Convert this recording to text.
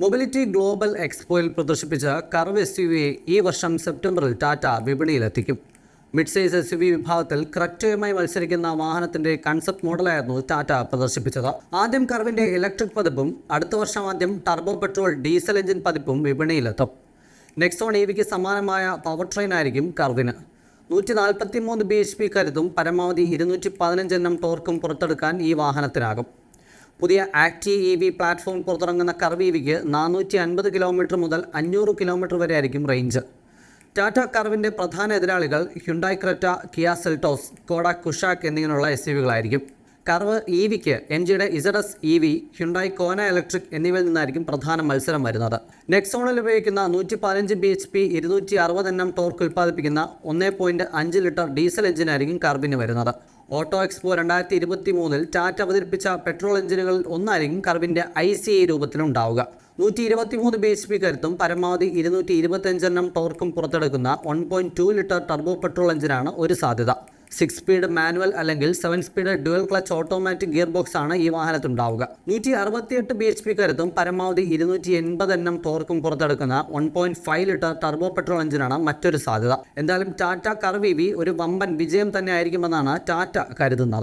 Mobility global എക്സ്പോയിൽ പ്രദർശിപ്പിച്ച curve SUV ഈ വർഷം സെപ്റ്റംബറിൽ ടാറ്റ വിപണിയിലെത്തിക്കും. മിഡ് സൈസ് SUV വിഭാഗത്തിൽ ക്രെറ്റയുമായി മത്സരിക്കുന്ന വാഹനത്തിന്റെ കൺസെപ്റ്റ് മോഡലായിരുന്നു ടാറ്റ പ്രദർശിപ്പിച്ചത്. ആദ്യം കർവിന്റെ ഇലക്ട്രിക് പതിപ്പും അടുത്ത വർഷം ആദ്യം ടർബോ പെട്രോൾ ഡീസൽ എഞ്ചിൻ പതിപ്പും വിപണിയിലെത്തും. നെക്സോൺ EVക്ക് സമാനമായ പവർ ട്രെയിൻ ആയിരിക്കും കർവിന്. 143 bhp കരുത്തും പരമാവധി 215 Nm ടോർക്കും പുറത്തെടുക്കാൻ ഈ വാഹനത്തിനാകും. പുതിയ ആക്റ്റീവ് EV പ്ലാറ്റ്ഫോം പുറത്തിറങ്ങുന്ന കർവ് EVക്ക് 450 km മുതൽ 500 km വരെ ആയിരിക്കും റേഞ്ച്. ടാറ്റ കർവിൻ്റെ പ്രധാന എതിരാളികൾ Hyundai Creta, Kia Seltos, Skoda Kushaq എന്നിങ്ങനെയുള്ള SUVകളായിരിക്കും. കർവ് EVക്ക് MGയുടെ ZS EV, Hyundai Kona electric എന്നിവയിൽ നിന്നായിരിക്കും പ്രധാന മത്സരം വരുന്നത്. നെക്സോണിൽ ഉപയോഗിക്കുന്ന 115 bhp 260 Nm ടോർക്ക് ഉൽപ്പാദിപ്പിക്കുന്ന 1.5 ലിറ്റർ ഡീസൽ എഞ്ചിനായിരിക്കും കർവിന് വരുന്നത്. ഓട്ടോ എക്സ്പോ 2023 ടാറ്റ അവതരിപ്പിച്ച പെട്രോൾ എഞ്ചിനുകളിൽ ഒന്നായിരിക്കും കർവിൻ്റെ ICE രൂപത്തിലുണ്ടാവുക. 123 bhp കരുത്തും പരമാവധി 225 Nm ടോർക്കും പുറത്തെടുക്കുന്ന 1.2 ലിറ്റർ ടർബോ പെട്രോൾ എഞ്ചിനാണ് ഒരു സാധ്യത. 6 സ്പീഡ് മാനുവൽ അല്ലെങ്കിൽ 7 speed dual clutch automatic gear box ആണ് ഈ വാഹനത്തുണ്ടാവുക. 168 bhp കരുത്തും പരമാവധി 280 Nm ടോർക്കും പുറത്തെടുക്കുന്ന 1.5 ലിറ്റർ ടർബോ പെട്രോൾ എഞ്ചിനാണ് മറ്റൊരു സാധ്യത. എന്തായാലും ടാറ്റ കർവ് EV ഒരു വമ്പൻ വിജയം തന്നെ ആയിരിക്കുമെന്നാണ് ടാറ്റ കരുതുന്നത്.